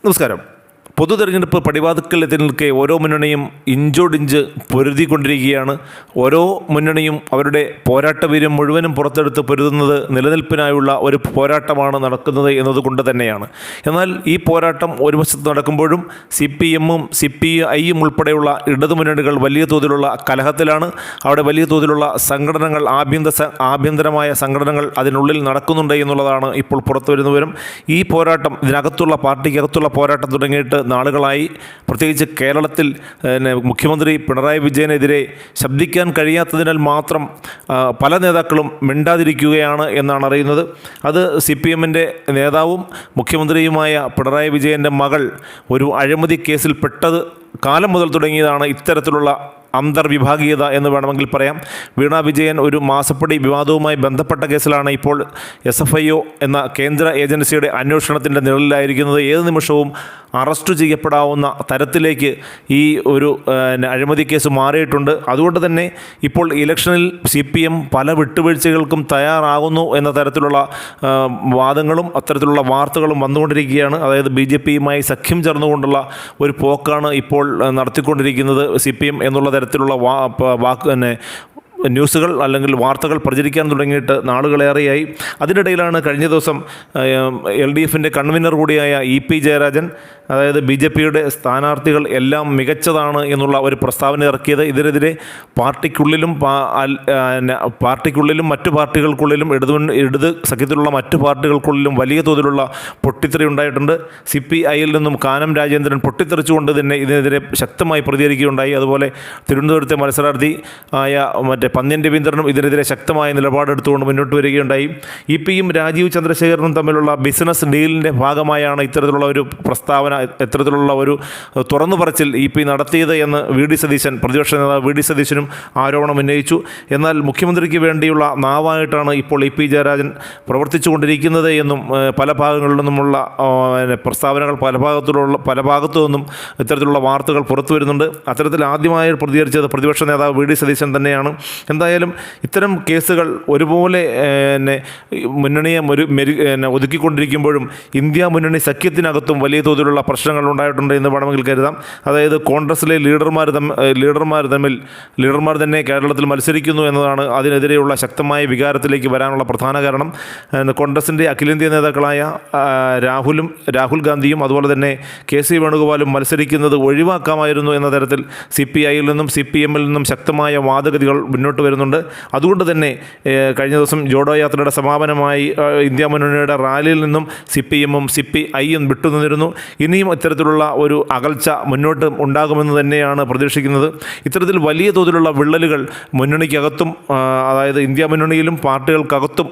നമസ്കാരം. പൊതു തെരഞ്ഞെടുപ്പ് പടിവാതിക്കൽ എത്തി നിൽക്കെ ഓരോ മുന്നണിയും ഇഞ്ചോടിഞ്ച് പൊരുതിക്കൊണ്ടിരിക്കുകയാണ്. ഓരോ മുന്നണിയും അവരുടെ പോരാട്ടവീര്യം മുഴുവനും പുറത്തെടുത്ത് പൊരുതുന്നത് നിലനിൽപ്പിനായുള്ള ഒരു പോരാട്ടമാണ് നടക്കുന്നത് എന്നതുകൊണ്ട് തന്നെയാണ്. എന്നാൽ ഈ പോരാട്ടം ഒരു വശത്ത് നടക്കുമ്പോഴും CPM-ഉം CPI-യും ഉൾപ്പെടെയുള്ള ഇടതുമുന്നണികൾ വലിയ തോതിലുള്ള കലഹത്തിലാണ്. അവിടെ വലിയ തോതിലുള്ള സംഘടനകൾ, ആഭ്യന്തരമായ സംഘടനകൾ അതിനുള്ളിൽ നടക്കുന്നുണ്ട് എന്നുള്ളതാണ് ഇപ്പോൾ പുറത്തു വരുന്ന വിവരം. ഈ പോരാട്ടം, ഇതിനകത്തുള്ള പാർട്ടിക്കകത്തുള്ള പോരാട്ടം തുടങ്ങിയിട്ട് നാളുകളായി. പ്രത്യേകിച്ച് കേരളത്തിൽ മുഖ്യമന്ത്രി പിണറായി വിജയനെതിരെ ശബ്ദിക്കാൻ കഴിയാത്തതിനാൽ മാത്രം പല നേതാക്കളും മിണ്ടാതിരിക്കുകയാണ് എന്നാണ് അറിയുന്നത്. അത് CPM-ൻ്റെ നേതാവും മുഖ്യമന്ത്രിയുമായ പിണറായി വിജയൻ്റെ മകൾ ഒരു അഴിമതി കേസിൽ പെട്ടത് കാലം മുതൽ തുടങ്ങിയതാണ് ഇത്തരത്തിലുള്ള അന്തർവിഭാഗീയത എന്ന് വേണമെങ്കിൽ പറയാം. വീണ വിജയൻ ഒരു മാസപ്പടി വിവാദവുമായി ബന്ധപ്പെട്ട കേസിലാണ് ഇപ്പോൾ SFIO എന്ന കേന്ദ്ര ഏജൻസിയുടെ അന്വേഷണത്തിൻ്റെ നിഴലിലായിരിക്കുന്നത്. ഏത് നിമിഷവും അറസ്റ്റ് ചെയ്യപ്പെടാവുന്ന തരത്തിലേക്ക് ഈ ഒരു അഴിമതി കേസ് മാറിയിട്ടുണ്ട്. അതുകൊണ്ട് തന്നെ ഇപ്പോൾ ഇലക്ഷനിൽ CPM പല വിട്ടുവീഴ്ചകൾക്കും തയ്യാറാകുന്നു എന്ന തരത്തിലുള്ള വാദങ്ങളും അത്തരത്തിലുള്ള വാർത്തകളും വന്നുകൊണ്ടിരിക്കുകയാണ്. അതായത് BJP-യുമായി സഖ്യം ചേർന്നുകൊണ്ടുള്ള ഒരു പോക്കാണ് ഇപ്പോൾ നടത്തിക്കൊണ്ടിരിക്കുന്നത് CPM എന്നുള്ള തരത്തിലുള്ള ന്യൂസുകൾ അല്ലെങ്കിൽ വാർത്തകൾ പ്രചരിക്കാൻ തുടങ്ങിയിട്ട് നാളുകളേറെയായി. അതിനിടയിലാണ് കഴിഞ്ഞ ദിവസം LDF-ൻ്റെ കൺവീനർ കൂടിയായ EP ജയരാജൻ, അതായത് BJP-യുടെ സ്ഥാനാർത്ഥികൾ എല്ലാം മികച്ചതാണ് എന്നുള്ള ഒരു പ്രസ്താവന ഇറക്കിയത്. ഇതിനെതിരെ പാർട്ടിക്കുള്ളിലും മറ്റു പാർട്ടികൾക്കുള്ളിലും ഇടത് സഖ്യത്തിലുള്ള മറ്റു പാർട്ടികൾക്കുള്ളിലും വലിയ തോതിലുള്ള പൊട്ടിത്തെറി ഉണ്ടായിട്ടുണ്ട്. CPI-യിൽ നിന്നും കാനം രാജേന്ദ്രൻ പൊട്ടിത്തെറിച്ചുകൊണ്ട് തന്നെ ഇതിനെതിരെ ശക്തമായി പ്രതികരിക്കുകയുണ്ടായി. അതുപോലെ തിരുവനന്തപുരത്തെ മത്സരാർത്ഥി ആയ പന്ന്യൻ രവീന്ദ്രനും ഇതിനെതിരെ ശക്തമായ നിലപാടെടുത്തുകൊണ്ട് മുന്നോട്ട് വരികയുണ്ടായി. EP-യും രാജീവ് ചന്ദ്രശേഖരനും തമ്മിലുള്ള ബിസിനസ് ഡീലിൻ്റെ ഭാഗമായാണ് ഇത്തരത്തിലുള്ള ഒരു പ്രസ്താവന, ഇത്തരത്തിലുള്ള ഒരു തുറന്നു പറച്ചിൽ EP നടത്തിയത് എന്ന് പ്രതിപക്ഷ നേതാവ് VD സതീശനും ആരോപണം ഉന്നയിച്ചു. എന്നാൽ മുഖ്യമന്ത്രിക്ക് വേണ്ടിയുള്ള നാവായിട്ടാണ് ഇപ്പോൾ EP ജയരാജൻ പ്രവർത്തിച്ചു കൊണ്ടിരിക്കുന്നത് എന്നും പല ഭാഗങ്ങളിൽ നിന്നുമുള്ള പ്രസ്താവനകൾ പല ഭാഗത്തു നിന്നും ഇത്തരത്തിലുള്ള വാർത്തകൾ പുറത്തു വരുന്നുണ്ട്. അത്തരത്തിൽ ആദ്യമായി പ്രതികരിച്ചത് പ്രതിപക്ഷ നേതാവ് VD സതീശൻ തന്നെയാണ്. എന്തായാലും ഇത്തരം കേസുകൾ ഒരുപോലെ മുന്നണിയെ ഒതുക്കിക്കൊണ്ടിരിക്കുമ്പോഴും ഇന്ത്യ മുന്നണി സഖ്യത്തിനകത്തും വലിയ തോതിലുള്ള പ്രശ്നങ്ങൾ ഉണ്ടായിട്ടുണ്ട് എന്ന് വേണമെങ്കിൽ കരുതാം. അതായത് കോൺഗ്രസിലെ ലീഡർമാർ തന്നെ കേരളത്തിൽ മത്സരിക്കുന്നു എന്നതാണ് അതിനെതിരെയുള്ള ശക്തമായ വികാരത്തിലേക്ക് വരാനുള്ള പ്രധാന കാരണം. കോൺഗ്രസിൻ്റെ അഖിലേന്ത്യാ നേതാക്കളായ രാഹുൽ ഗാന്ധിയും അതുപോലെ തന്നെ KC വേണുഗോപാലും മത്സരിക്കുന്നത് ഒഴിവാക്കാമായിരുന്നു എന്ന തരത്തിൽ CPI-യിൽ നിന്നും CPM-ൽ നിന്നും ശക്തമായ വാദഗതികൾ മുന്നോട്ട് വരുന്നുണ്ട്. അതുകൊണ്ട് തന്നെ കഴിഞ്ഞ ദിവസം ജോഡോ യാത്രയുടെ സമാപനമായി ഇന്ത്യ മുന്നണിയുടെ റാലിയിൽ നിന്നും CPM-ഉം CPI-യും വിട്ടുനിന്നിരുന്നു. ഇനിയും ഇത്തരത്തിലുള്ള ഒരു അകൽച്ച മുന്നോട്ട് ഉണ്ടാകുമെന്ന് തന്നെയാണ് പ്രതീക്ഷിക്കുന്നത്. ഇത്തരത്തിൽ വലിയ തോതിലുള്ള വിള്ളലുകൾ മുന്നണിക്കകത്തും, അതായത് ഇന്ത്യ മുന്നണിയിലും പാർട്ടികൾക്കകത്തും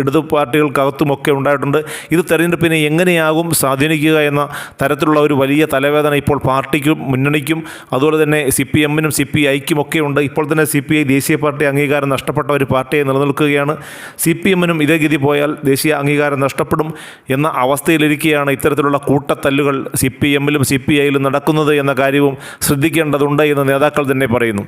ഇടതു പാർട്ടികൾക്കകത്തുമൊക്കെ ഉണ്ടായിട്ടുണ്ട്. ഇത് തെരഞ്ഞെടുപ്പിനെ എങ്ങനെയാകും സ്വാധീനിക്കുക എന്ന തരത്തിലുള്ള ഒരു വലിയ തലവേദന ഇപ്പോൾ പാർട്ടിക്കും മുന്നണിക്കും അതുപോലെ തന്നെ CPM-നും CPI-ക്കും ഒക്കെ ഉണ്ട്. ഇപ്പോൾ തന്നെ CPI ദേശീയ പാർട്ടി അംഗീകാരം നഷ്ടപ്പെട്ട ഒരു പാർട്ടിയെ നിലനിൽക്കുകയാണ്. CPM-നും ഇതേ ഗതി പോയാൽ ദേശീയ അംഗീകാരം നഷ്ടപ്പെടും എന്ന അവസ്ഥയിലിരിക്കുകയാണ് ഇത്തരത്തിലുള്ള കൂട്ടത്തല്ലുകൾ CPM-ലും CPI-ലും നടക്കുന്നത് എന്ന കാര്യവും ശ്രദ്ധിക്കേണ്ടതുണ്ട് എന്ന് നേതാക്കൾ തന്നെ പറയുന്നു.